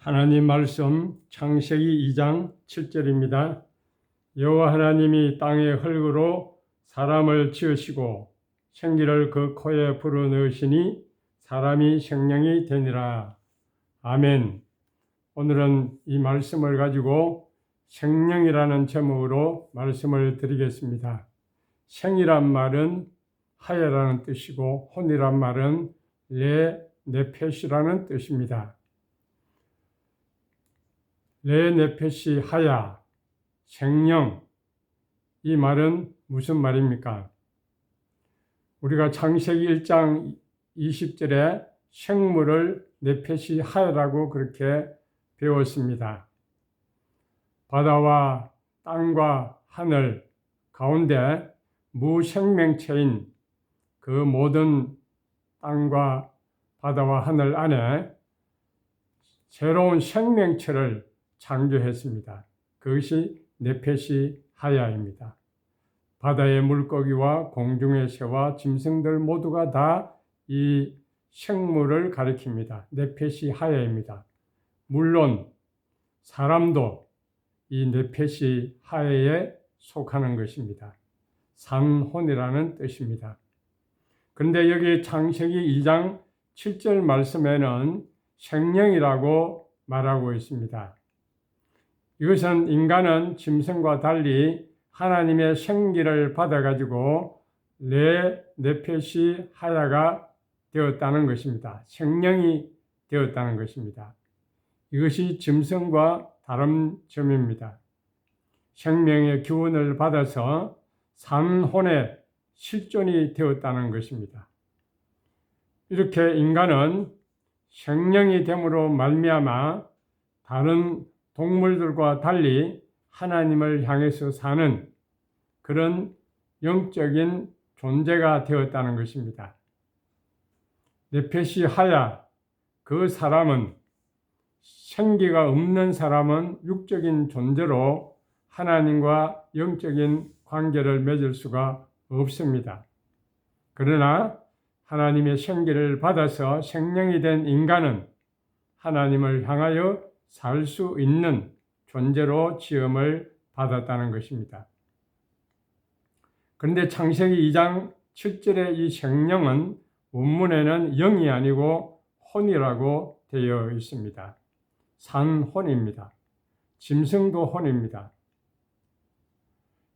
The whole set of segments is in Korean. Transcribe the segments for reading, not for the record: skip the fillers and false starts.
하나님 말씀 창세기 2장 7절입니다. 여호와 하나님이 땅의 흙으로 사람을 지으시고 생기를 그 코에 불어넣으시니 사람이 생명이 되니라. 아멘. 오늘은 이 말씀을 가지고 생명이라는 제목으로 말씀을 드리겠습니다. 생이란 말은 하야라는 뜻이고 혼이란 말은 네페시라는 뜻입니다. 네페시 하야, 생명, 이 말은 무슨 말입니까? 우리가 창세기 1장 20절에 생물을 네페시 하야라고 그렇게 배웠습니다. 바다와 땅과 하늘 가운데 무생명체인 그 모든 땅과 바다와 하늘 안에 새로운 생명체를 창조했습니다. 그것이 네페시 하야입니다. 바다의 물고기와 공중의 새와 짐승들 모두가 다 이 생물을 가리킵니다. 네페시 하야입니다. 물론 사람도 이 네페시 하야에 속하는 것입니다. 산혼이라는 뜻입니다. 그런데 여기 창세기 2장 7절 말씀에는 생명이라고 말하고 있습니다. 이것은 인간은 짐승과 달리 하나님의 생기를 받아가지고 네페시 하야가 되었다는 것입니다. 생명이 되었다는 것입니다. 이것이 짐승과 다른 점입니다. 생명의 기운을 받아서 산혼의 실존이 되었다는 것입니다. 이렇게 인간은 생명이 됨으로 말미암아 다른 동물들과 달리 하나님을 향해서 사는 그런 영적인 존재가 되었다는 것입니다. 네페시 하야, 그 사람은 생기가 없는 사람은 육적인 존재로 하나님과 영적인 관계를 맺을 수가 없습니다. 그러나 하나님의 생기를 받아서 생명이 된 인간은 하나님을 향하여 살 수 있는 존재로 지음을 받았다는 것입니다. 그런데 창세기 2장 7절의 이 생명은 원문에는 영이 아니고 혼이라고 되어 있습니다. 산혼입니다. 짐승도 혼입니다.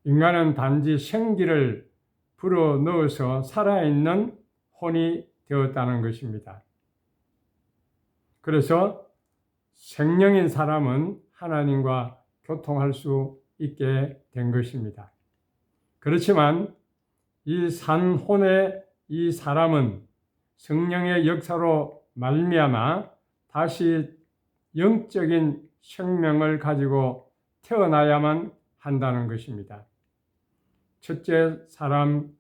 인간은 단지 생기를 불어넣어서 살아있는 혼이 되었다는 것입니다. 그래서 생명인 사람은 하나님과 교통할 수 있게 된 것입니다. 그렇지만 이 산혼의 이 사람은 성령의 역사로 말미암아 다시 영적인 생명을 가지고 태어나야만 한다는 것입니다. 첫째 사람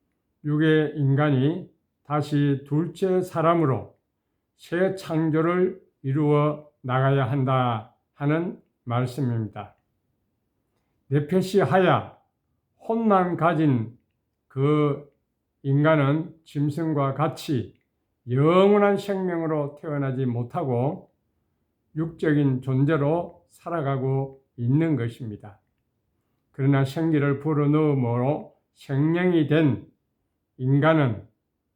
육의 인간이 다시 둘째 사람으로 새 창조를 이루어 나가야 한다 하는 말씀입니다. 네페시 하야, 혼만 가진 그 인간은 짐승과 같이 영원한 생명으로 태어나지 못하고 육적인 존재로 살아가고 있는 것입니다. 그러나 생기를 불어넣음으로 생명이 된 인간은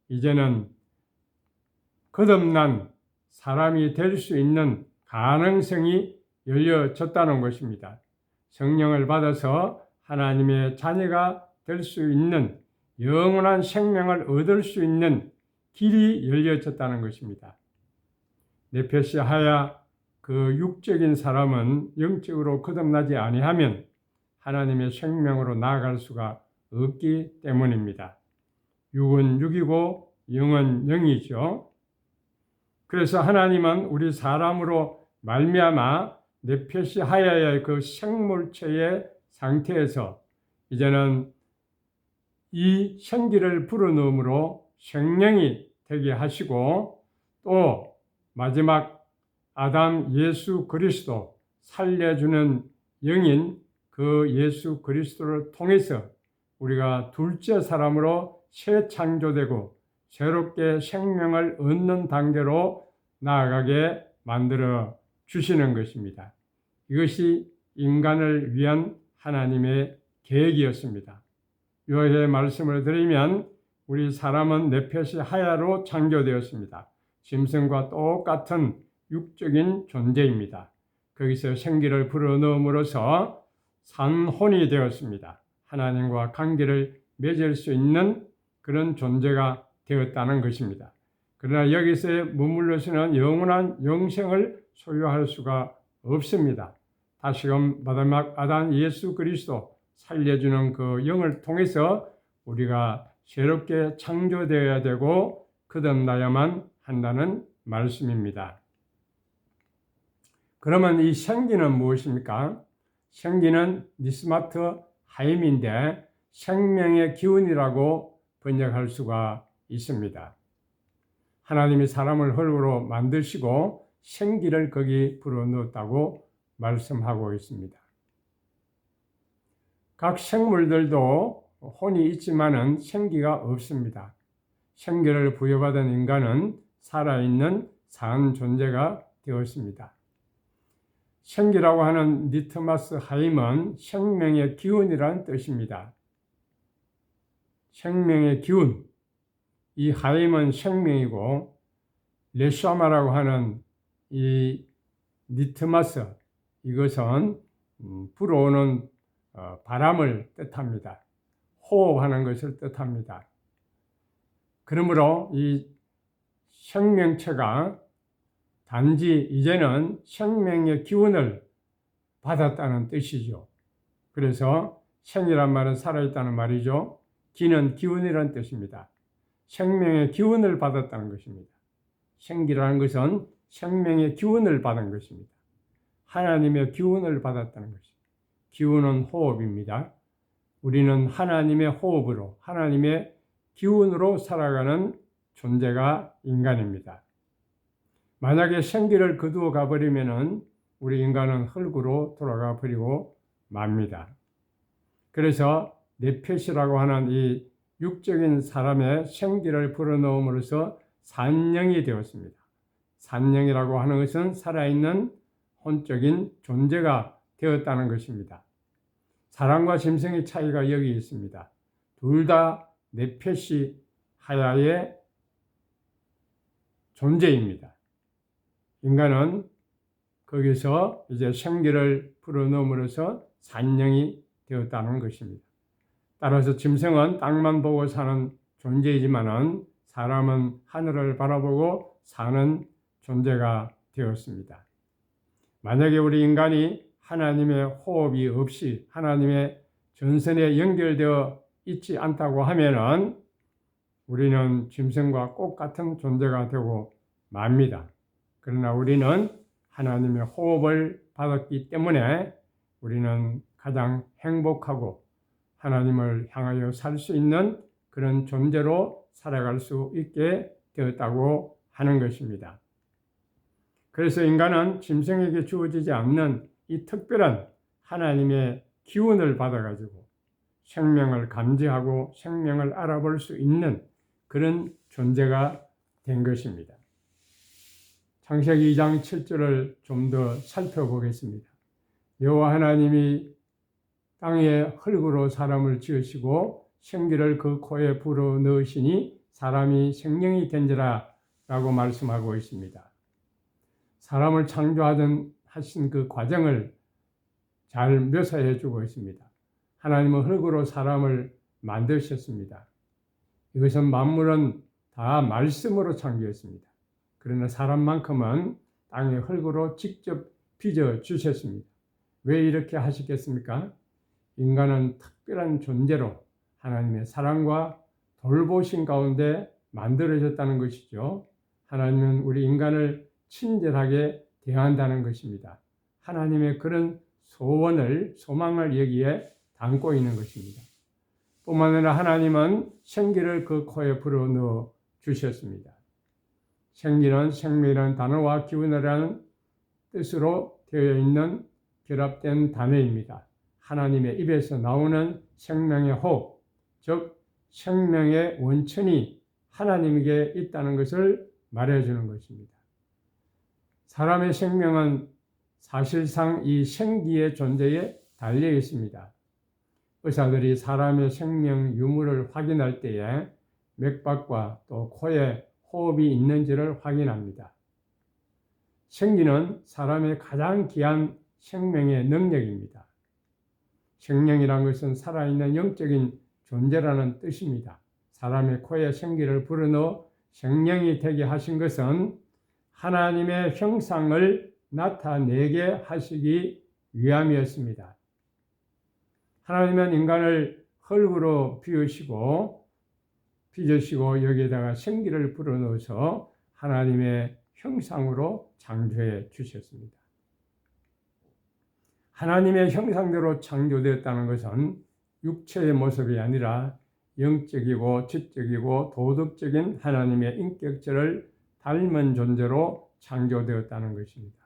이제는 거듭난 사람이 될 수 있는 가능성이 열려졌다는 것입니다. 성령을 받아서 하나님의 자녀가 될 수 있는 영원한 생명을 얻을 수 있는 길이 열려졌다는 것입니다. 네페시 하야, 그 육적인 사람은 영적으로 거듭나지 아니하면 하나님의 생명으로 나아갈 수가 없기 때문입니다. 육은 육이고 영은 영이죠. 그래서 하나님은 우리 사람으로 말미암아 네페시 하야의 그 생물체의 상태에서 이제는 이 생기를 불어넣음으로 생명이 되게 하시고 또 마지막 아담 예수 그리스도 살려주는 영인 그 예수 그리스도를 통해서 우리가 둘째 사람으로 새 창조되고 새롭게 생명을 얻는 단계로 나아가게 만들어 주시는 것입니다. 이것이 인간을 위한 하나님의 계획이었습니다. 요의 말씀을 드리면 우리 사람은 네펫이 하야로 창조되었습니다. 짐승과 똑같은 육적인 존재입니다. 거기서 생기를 불어넣음으로써 산혼이 되었습니다. 하나님과 관계를 맺을 수 있는 그런 존재가 되었다는 것입니다. 그러나 여기서 머물러서는 영원한 영생을 소유할 수가 없습니다. 다시금 마지막 아단 예수 그리스도 살려주는 그 영을 통해서 우리가 새롭게 창조되어야 되고 거듭나야만 한다는 말씀입니다. 그러면 이 생기는 무엇입니까? 생기는 니스마트 하임인데 생명의 기운이라고 번역할 수가 있습니다. 하나님이 사람을 흙으로 만드시고 생기를 거기 불어넣었다고 말씀하고 있습니다. 각 생물들도 혼이 있지만은 생기가 없습니다. 생기를 부여받은 인간은 살아있는 산 존재가 되었습니다. 생기라고 하는 니트마스 하임은 생명의 기운이라는 뜻입니다. 생명의 기운, 이 하임은 생명이고 레샤마라고 하는 이 니트마스, 이것은 불어오는 바람을 뜻합니다. 호흡하는 것을 뜻합니다. 그러므로 이 생명체가 단지 이제는 생명의 기운을 받았다는 뜻이죠. 그래서 생이란 말은 살아있다는 말이죠. 기는 기운이라는 뜻입니다. 생명의 기운을 받았다는 것입니다. 생기라는 것은 생명의 기운을 받은 것입니다. 하나님의 기운을 받았다는 것입니다. 기운은 호흡입니다. 우리는 하나님의 호흡으로, 하나님의 기운으로 살아가는 존재가 인간입니다. 만약에 생기를 거두어 가버리면 우리 인간은 흙으로 돌아가 버리고 맙니다. 그래서 네펫이라고 하는 이 육적인 사람의 생기를 불어넣음으로써 산영이 되었습니다. 산영이라고 하는 것은 살아있는 혼적인 존재가 되었다는 것입니다. 사람과 짐승의 차이가 여기 있습니다. 둘 다 네펫이 하야의 존재입니다. 인간은 거기서 이제 생기를 불어넣음으로써 산영이 되었다는 것입니다. 따라서 짐승은 땅만 보고 사는 존재이지만은 사람은 하늘을 바라보고 사는 존재가 되었습니다. 만약에 우리 인간이 하나님의 호흡이 없이 하나님의 전선에 연결되어 있지 않다고 하면은 우리는 짐승과 똑같은 존재가 되고 맙니다. 그러나 우리는 하나님의 호흡을 받았기 때문에 우리는 가장 행복하고 하나님을 향하여 살 수 있는 그런 존재로 살아갈 수 있게 되었다고 하는 것입니다. 그래서 인간은 짐승에게 주어지지 않는 이 특별한 하나님의 기운을 받아가지고 생명을 감지하고 생명을 알아볼 수 있는 그런 존재가 된 것입니다. 창세기 2장 7절을 좀 더 살펴보겠습니다. 여호와 하나님이 땅에 흙으로 사람을 지으시고 생기를 그 코에 불어넣으시니 사람이 생명이 된지라 라고 말씀하고 있습니다. 사람을 하신 그 과정을 잘 묘사해 주고 있습니다. 하나님은 흙으로 사람을 만드셨습니다. 이것은 만물은 다 말씀으로 창조했습니다. 그러나 사람만큼은 땅의 흙으로 직접 빚어 주셨습니다. 왜 이렇게 하셨겠습니까? 인간은 특별한 존재로 하나님의 사랑과 돌보심 가운데 만들어졌다는 것이죠. 하나님은 우리 인간을 친절하게 대한다는 것입니다. 하나님의 그런 소망을 여기에 담고 있는 것입니다. 뿐만 아니라 하나님은 생기를 그 코에 불어넣어 주셨습니다. 생기는 생명이라는 단어와 기운이라는 뜻으로 되어 있는 결합된 단어입니다. 하나님의 입에서 나오는 생명의 호흡, 즉 생명의 원천이 하나님에게 있다는 것을 말해주는 것입니다. 사람의 생명은 사실상 이 생기의 존재에 달려 있습니다. 의사들이 사람의 생명 유무를 확인할 때에 맥박과 또 코에 호흡이 있는지를 확인합니다. 생기는 사람의 가장 귀한 생명의 능력입니다. 생명이란 것은 살아있는 영적인 존재라는 뜻입니다. 사람의 코에 생기를 불어넣어 생명이 되게 하신 것은 하나님의 형상을 나타내게 하시기 위함이었습니다. 하나님은 인간을 흙으로 빚으시고 여기에다가 생기를 불어넣어서 하나님의 형상으로 창조해 주셨습니다. 하나님의 형상대로 창조되었다는 것은 육체의 모습이 아니라 영적이고 지적이고 도덕적인 하나님의 인격체를 닮은 존재로 창조되었다는 것입니다.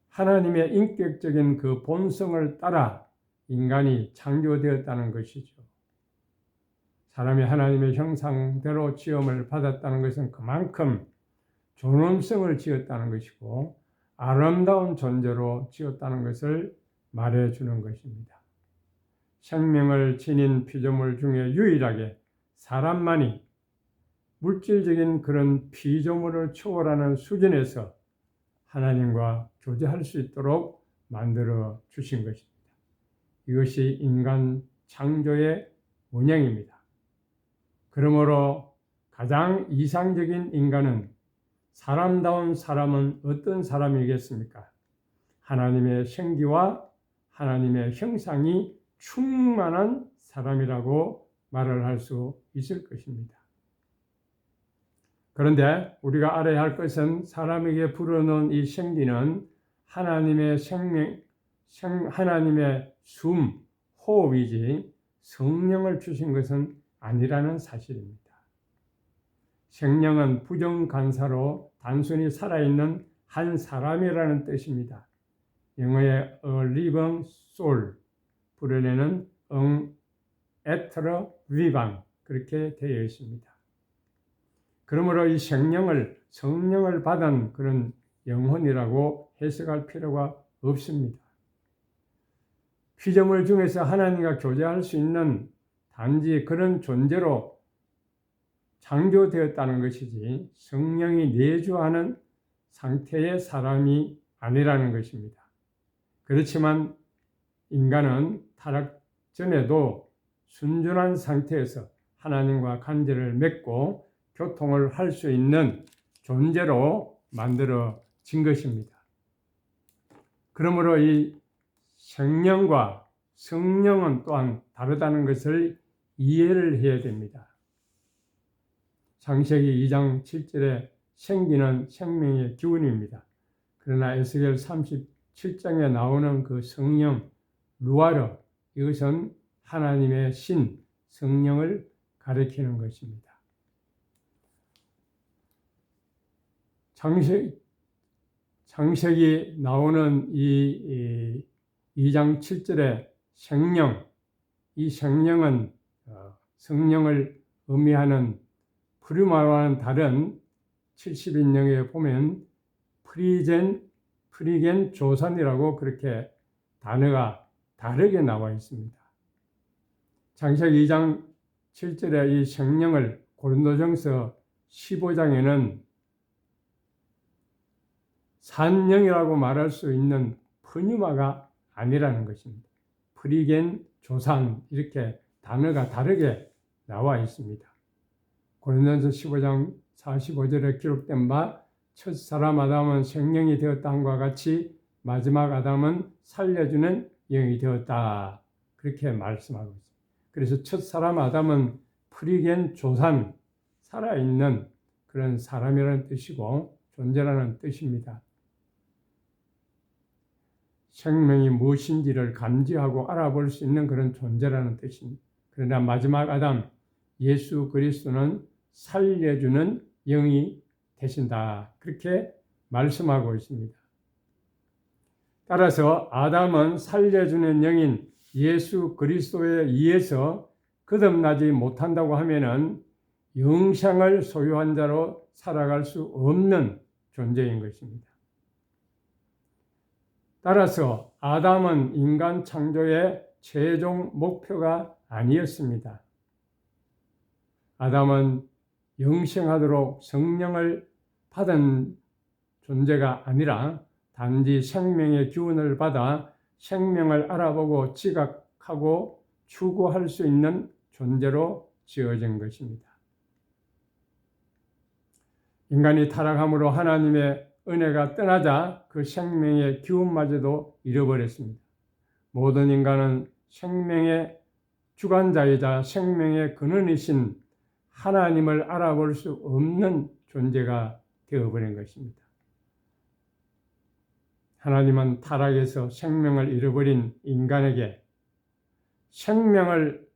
하나님의 인격적인 그 본성을 따라 인간이 창조되었다는 것이죠. 사람이 하나님의 형상대로 지음을 받았다는 것은 그만큼 존엄성을 지었다는 것이고 아름다운 존재로 지었다는 것을 말해주는 것입니다. 생명을 지닌 피조물 중에 유일하게 사람만이 물질적인 그런 피조물을 초월하는 수준에서 하나님과 교제할 수 있도록 만들어 주신 것입니다. 이것이 인간 창조의 원형입니다. 그러므로 가장 이상적인 인간은 사람다운 사람은 어떤 사람이겠습니까? 하나님의 생기와 하나님의 형상이 충만한 사람이라고 말을 할 수 있을 것입니다. 그런데 우리가 알아야 할 것은 사람에게 불어넣은 이 생기는 하나님의 하나님의 숨, 호흡이지 성령을 주신 것은 아니라는 사실입니다. 생명은 부정간사로 단순히 살아있는 한 사람이라는 뜻입니다. 영어의 a living soul, 불어내는 être vivant 그렇게 되어 있습니다. 그러므로 이 성령을 받은 그런 영혼이라고 해석할 필요가 없습니다. 피조물 중에서 하나님과 교제할 수 있는 단지 그런 존재로 창조되었다는 것이지 성령이 내주하는 상태의 사람이 아니라는 것입니다. 그렇지만 인간은 타락 전에도 순전한 상태에서 하나님과 관계를 맺고 교통을 할 수 있는 존재로 만들어진 것입니다. 그러므로 이 생명과 성령은 또한 다르다는 것을 이해를 해야 됩니다. 창세기 2장 7절에 생기는 생명의 기운입니다. 그러나 에스겔 37장에 나오는 그 성령 루아르, 이것은 하나님의 신, 성령을 가리키는 것입니다. 창세기 나오는 이 2장 7절의 생령, 이 생령은 성령을 의미하는 프리마와는 다른 70인명에 보면 프리겐 조선이라고 그렇게 단어가 다르게 나와 있습니다. 창세기 2장 7절의 이 생령을 고린도전서 15장에는 산령이라고 말할 수 있는 푸뉴마가 아니라는 것입니다. 프리겐 조산 이렇게 단어가 다르게 나와 있습니다. 고린도전서 15장 45절에 기록된 바 첫 사람 아담은 생명이 되었다 함과 같이 마지막 아담은 살려주는 영이 되었다. 그렇게 말씀하고 있습니다. 그래서 첫 사람 아담은 프리겐 조산, 살아있는 그런 사람이라는 뜻이고 존재라는 뜻입니다. 생명이 무엇인지를 감지하고 알아볼 수 있는 그런 존재라는 뜻입니다. 그러나 마지막 아담, 예수 그리스도는 살려주는 영이 되신다. 그렇게 말씀하고 있습니다. 따라서 아담은 살려주는 영인 예수 그리스도에 의해서 거듭나지 못한다고 하면은 영생을 소유한 자로 살아갈 수 없는 존재인 것입니다. 따라서 아담은 인간 창조의 최종 목표가 아니었습니다. 아담은 영생하도록 성령을 받은 존재가 아니라 단지 생명의 기운을 받아 생명을 알아보고 지각하고 추구할 수 있는 존재로 지어진 것입니다. 인간이 타락함으로 하나님의 은혜가 떠나자 그 생명의 기운마저도 잃어버렸습니다. 모든 인간은 생명의 주관자이자 생명의 근원이신 하나님을 알아볼 수 없는 존재가 되어버린 것입니다. 하나님은 타락에서 생명을 잃어버린 인간에게 생명을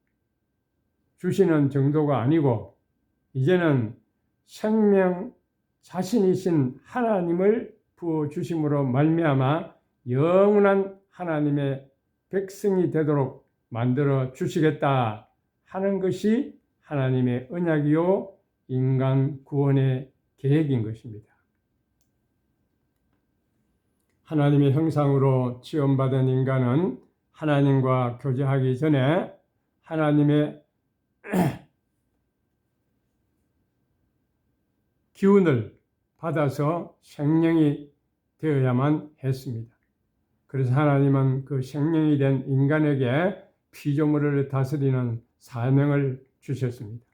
주시는 정도가 아니고 이제는 생명 자신이신 하나님을 부어주심으로 말미암아 영원한 하나님의 백성이 되도록 만들어 주시겠다 하는 것이 하나님의 언약이요 인간 구원의 계획인 것입니다. 하나님의 형상으로 지음받은 인간은 하나님과 교제하기 전에 하나님의 기운을 받아서 생명이 되어야만 했습니다. 그래서 하나님은 그 생명이 된 인간에게 피조물을 다스리는 사명을 주셨습니다.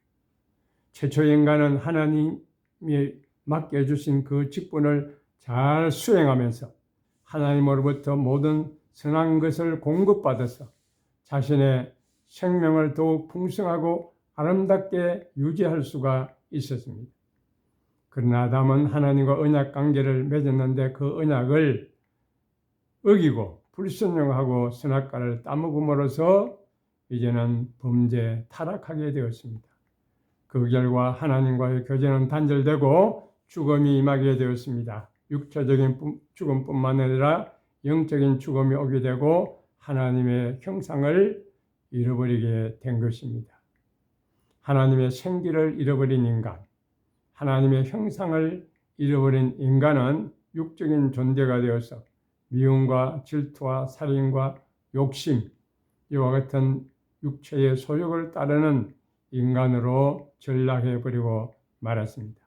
최초 인간은 하나님이 맡겨주신 그 직분을 잘 수행하면서 하나님으로부터 모든 선한 것을 공급받아서 자신의 생명을 더욱 풍성하고 아름답게 유지할 수가 있었습니다. 그러나 아담은 하나님과 언약 관계를 맺었는데 그 언약을 어기고 불순종하고 선악과를 따먹음으로써 이제는 범죄 타락하게 되었습니다. 그 결과 하나님과의 교제는 단절되고 죽음이 임하게 되었습니다. 육체적인 죽음뿐만 아니라 영적인 죽음이 오게 되고 하나님의 형상을 잃어버리게 된 것입니다. 하나님의 생기를 잃어버린 인간, 하나님의 형상을 잃어버린 인간은 육적인 존재가 되어서 미움과 질투와 살인과 욕심, 이와 같은 육체의 소욕을 따르는 인간으로 전락해버리고 말았습니다.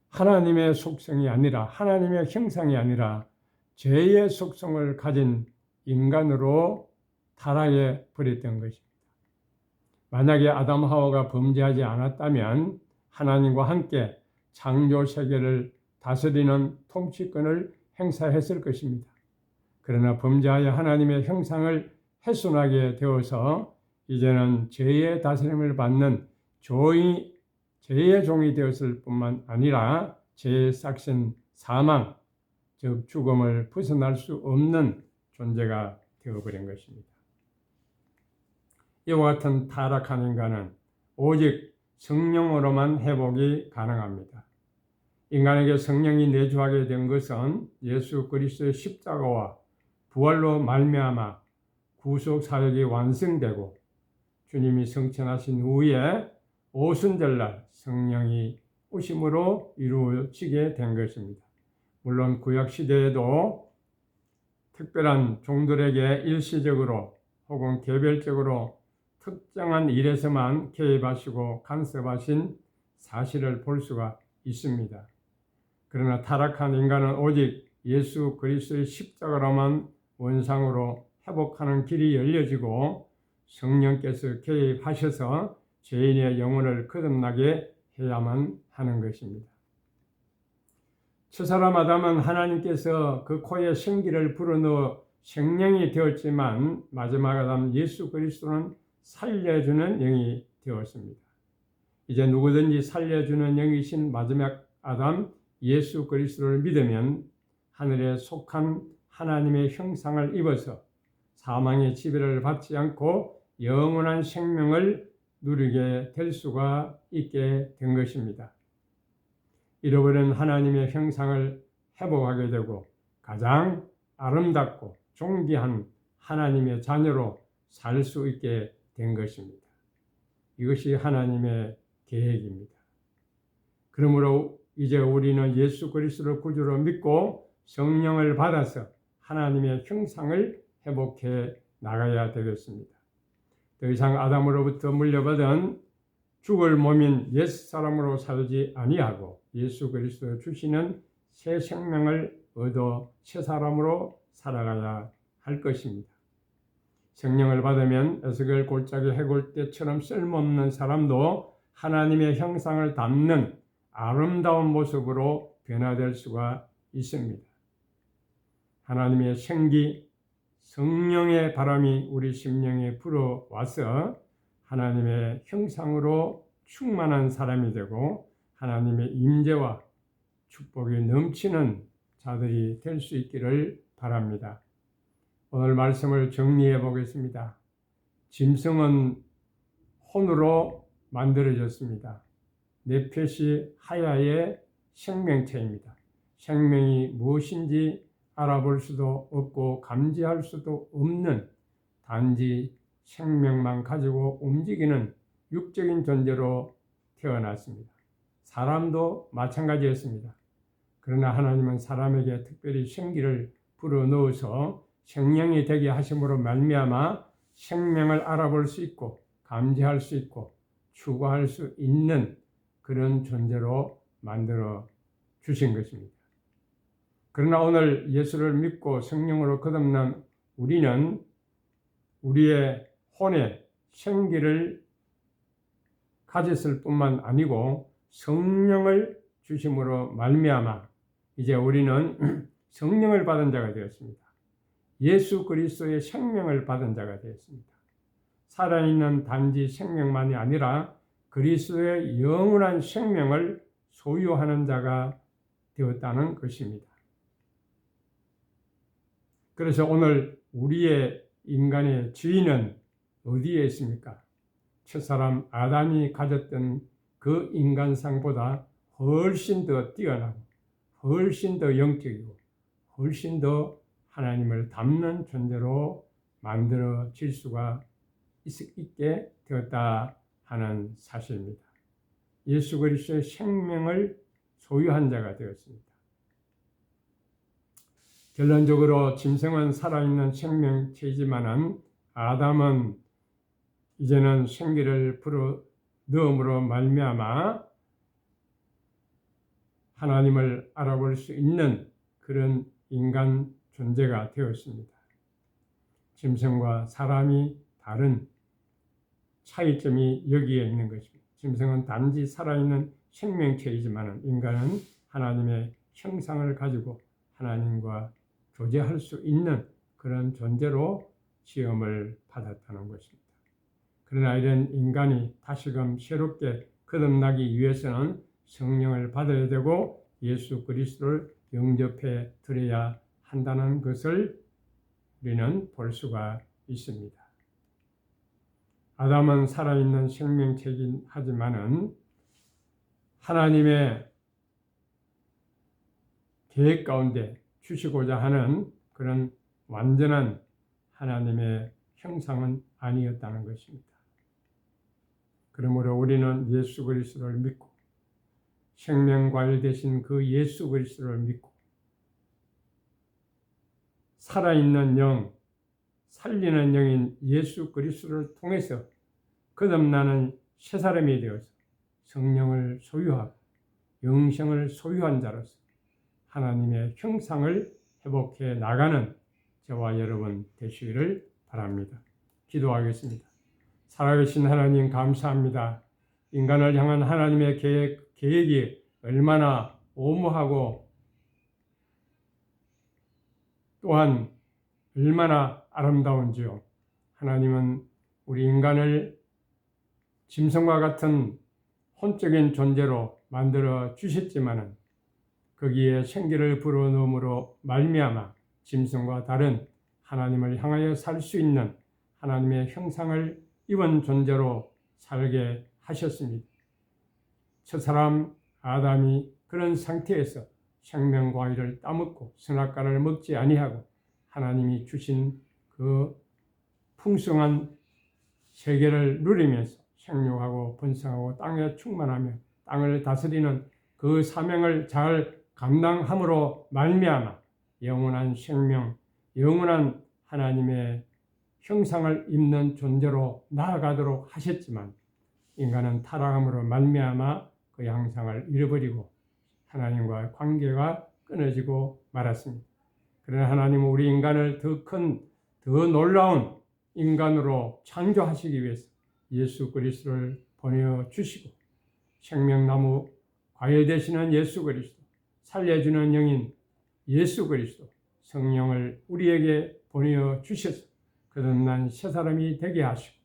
하나님의 속성이 아니라 하나님의 형상이 아니라 죄의 속성을 가진 인간으로 타락해 버렸던 것입니다. 만약에 아담 하와가 범죄하지 않았다면 하나님과 함께 창조 세계를 다스리는 통치권을 행사했을 것입니다. 그러나 범죄하여 하나님의 형상을 훼손하게 되어서 이제는 죄의 다스림을 받는 죄의 종이 되었을 뿐만 아니라 죄의 싹신 사망, 즉 죽음을 벗어날 수 없는 존재가 되어버린 것입니다. 이와 같은 타락한 인간은 오직 성령으로만 회복이 가능합니다. 인간에게 성령이 내주하게 된 것은 예수 그리스도의 십자가와 부활로 말미암아 구속 사역이 완성되고 주님이 성천하신 후에 오순절날 성령이 오심으로 이루어지게 된 것입니다. 물론 구약 시대에도 특별한 종들에게 일시적으로 혹은 개별적으로 특정한 일에서만 개입하시고 간섭하신 사실을 볼 수가 있습니다. 그러나 타락한 인간은 오직 예수 그리스도의 십자가로만 원상으로 회복하는 길이 열려지고 성령께서 개입하셔서 죄인의 영혼을 거듭나게 해야만 하는 것입니다. 첫사람 아담은 하나님께서 그 코에 생기를 불어넣어 생명이 되었지만 마지막 아담 예수 그리스도는 살려주는 영이 되었습니다. 이제 누구든지 살려주는 영이신 마지막 아담 예수 그리스도를 믿으면 하늘에 속한 하나님의 형상을 입어서 사망의 지배를 받지 않고 영원한 생명을 누리게 될 수가 있게 된 것입니다. 잃어버린 하나님의 형상을 회복하게 되고 가장 아름답고 존귀한 하나님의 자녀로 살 수 있게 된 것입니다. 이것이 하나님의 계획입니다. 그러므로 이제 우리는 예수 그리스도를 구주로 믿고 성령을 받아서 하나님의 형상을 회복해 나가야 되겠습니다. 더 이상 아담으로부터 물려받은 죽을 몸인 옛사람으로 살지 아니하고 예수 그리스도 주시는 새 생명을 얻어 새 사람으로 살아가야 할 것입니다. 성령을 받으면 에스겔 골짜기 해골 때처럼 쓸모없는 사람도 하나님의 형상을 담는 아름다운 모습으로 변화될 수가 있습니다. 하나님의 생기, 성령의 바람이 우리 심령에 불어와서 하나님의 형상으로 충만한 사람이 되고 하나님의 임재와 축복이 넘치는 자들이 될 수 있기를 바랍니다. 오늘 말씀을 정리해 보겠습니다. 짐승은 혼으로 만들어졌습니다. 네펫이 하야의 생명체입니다. 생명이 무엇인지 알아볼 수도 없고 감지할 수도 없는 단지 생명만 가지고 움직이는 육적인 존재로 태어났습니다. 사람도 마찬가지였습니다. 그러나 하나님은 사람에게 특별히 생기를 불어넣어서 생명이 되게 하심으로 말미암아 생명을 알아볼 수 있고 감지할 수 있고 추구할 수 있는 그런 존재로 만들어 주신 것입니다. 그러나 오늘 예수를 믿고 성령으로 거듭난 우리는 우리의 혼에 생기를 가졌을 뿐만 아니고 성령을 주심으로 말미암아 이제 우리는 성령을 받은 자가 되었습니다. 예수 그리스도의 생명을 받은 자가 되었습니다. 살아있는 단지 생명만이 아니라 그리스도의 영원한 생명을 소유하는 자가 되었다는 것입니다. 그래서 오늘 우리의 인간의 주인은 어디에 있습니까? 첫사람 아담이 가졌던 그 인간상보다 훨씬 더 뛰어나고 훨씬 더 영적이고 훨씬 더 하나님을 닮는 존재로 만들어질 수가 있게 되었다 하는 사실입니다. 예수 그리스도의 생명을 소유한 자가 되었습니다. 결론적으로 짐승은 살아있는 생명체이지만은 아담은 이제는 생기를 불어넣음으로 말미암아 하나님을 알아볼 수 있는 그런 인간 존재가 되었습니다. 짐승과 사람이 다른 차이점이 여기에 있는 것입니다. 짐승은 단지 살아있는 생명체이지만 인간은 하나님의 형상을 가지고 하나님과 교제할 수 있는 그런 존재로 시험을 받았다는 것입니다. 그러나 이런 인간이 다시금 새롭게 거듭나기 위해서는 성령을 받아야 되고 예수 그리스도를 영접해 드려야 한다는 것을 우리는 볼 수가 있습니다. 아담은 살아있는 생명체이긴 하지만은 하나님의 계획 가운데 주시고자 하는 그런 완전한 하나님의 형상은 아니었다는 것입니다. 그러므로 우리는 예수 그리스도를 믿고 생명과일 되신 그 예수 그리스도를 믿고 살아있는 영, 살리는 영인 예수 그리스도를 통해서 거듭나는 새 사람이 되어서 성령을 소유하고 영생을 소유한 자로서 하나님의 형상을 회복해 나가는 저와 여러분 되시기를 바랍니다. 기도하겠습니다. 살아계신 하나님 감사합니다. 인간을 향한 하나님의 계획이 얼마나 오무하고 또한 얼마나 아름다운지요. 하나님은 우리 인간을 짐승과 같은 혼적인 존재로 만들어 주셨지만은 거기에 생기를 불어넣음으로 말미암아 짐승과 다른 하나님을 향하여 살 수 있는 하나님의 형상을 입은 존재로 살게 하셨습니다. 첫사람 아담이 그런 상태에서 생명과일을 따먹고 선악과를 먹지 아니하고 하나님이 주신 그 풍성한 세계를 누리면서 생육하고 번성하고 땅에 충만하며 땅을 다스리는 그 사명을 잘 감당함으로 말미암아 영원한 생명, 영원한 하나님의 형상을 입는 존재로 나아가도록 하셨지만 인간은 타락함으로 말미암아 그 형상을 잃어버리고 하나님과 관계가 끊어지고 말았습니다. 그러나 하나님은 우리 인간을 더 큰, 더 놀라운 인간으로 창조하시기 위해서 예수 그리스도를 보내주시고 생명나무 과일 되시는 예수 그리스도, 살려주는 영인 예수 그리스도, 성령을 우리에게 보내주셔서 거듭난 새 사람이 되게 하시고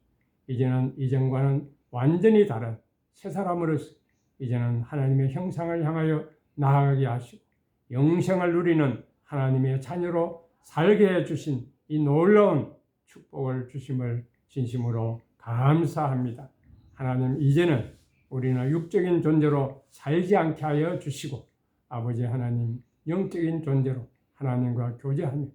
이제는 이전과는 완전히 다른 새 사람으로서 이제는 하나님의 형상을 향하여 나아가게 하시고 영생을 누리는 하나님의 자녀로 살게 해주신 이 놀라운 축복을 주심을 진심으로 감사합니다. 하나님, 이제는 우리는 육적인 존재로 살지 않게 하여 주시고 아버지 하나님, 영적인 존재로 하나님과 교제하며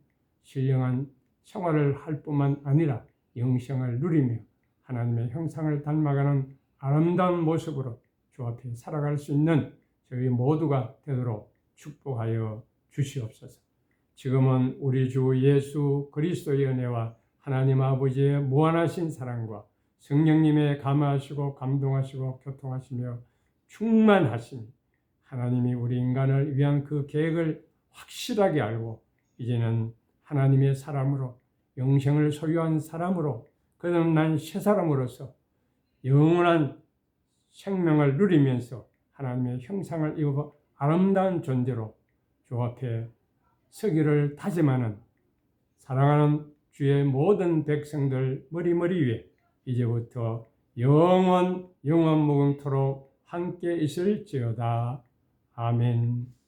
신령한 생활을 할 뿐만 아니라 영생을 누리며 하나님의 형상을 닮아가는 아름다운 모습으로 주 앞에 살아갈 수 있는 저희 모두가 되도록 축복하여 주시옵소서. 지금은 우리 주 예수 그리스도의 은혜와 하나님 아버지의 무한하신 사랑과 성령님의 감화하시고 감동하시고 교통하시며 충만하시니 하나님이 우리 인간을 위한 그 계획을 확실하게 알고 이제는 하나님의 사람으로 영생을 소유한 사람으로 거듭난 새 사람으로서 영원한 생명을 누리면서 하나님의 형상을 입어 아름다운 존재로 주 앞에 서기를 다짐하는 사랑하는 주의 모든 백성들 머리머리 위에 이제부터 영원 무궁토록 함께 있을지어다. 아멘.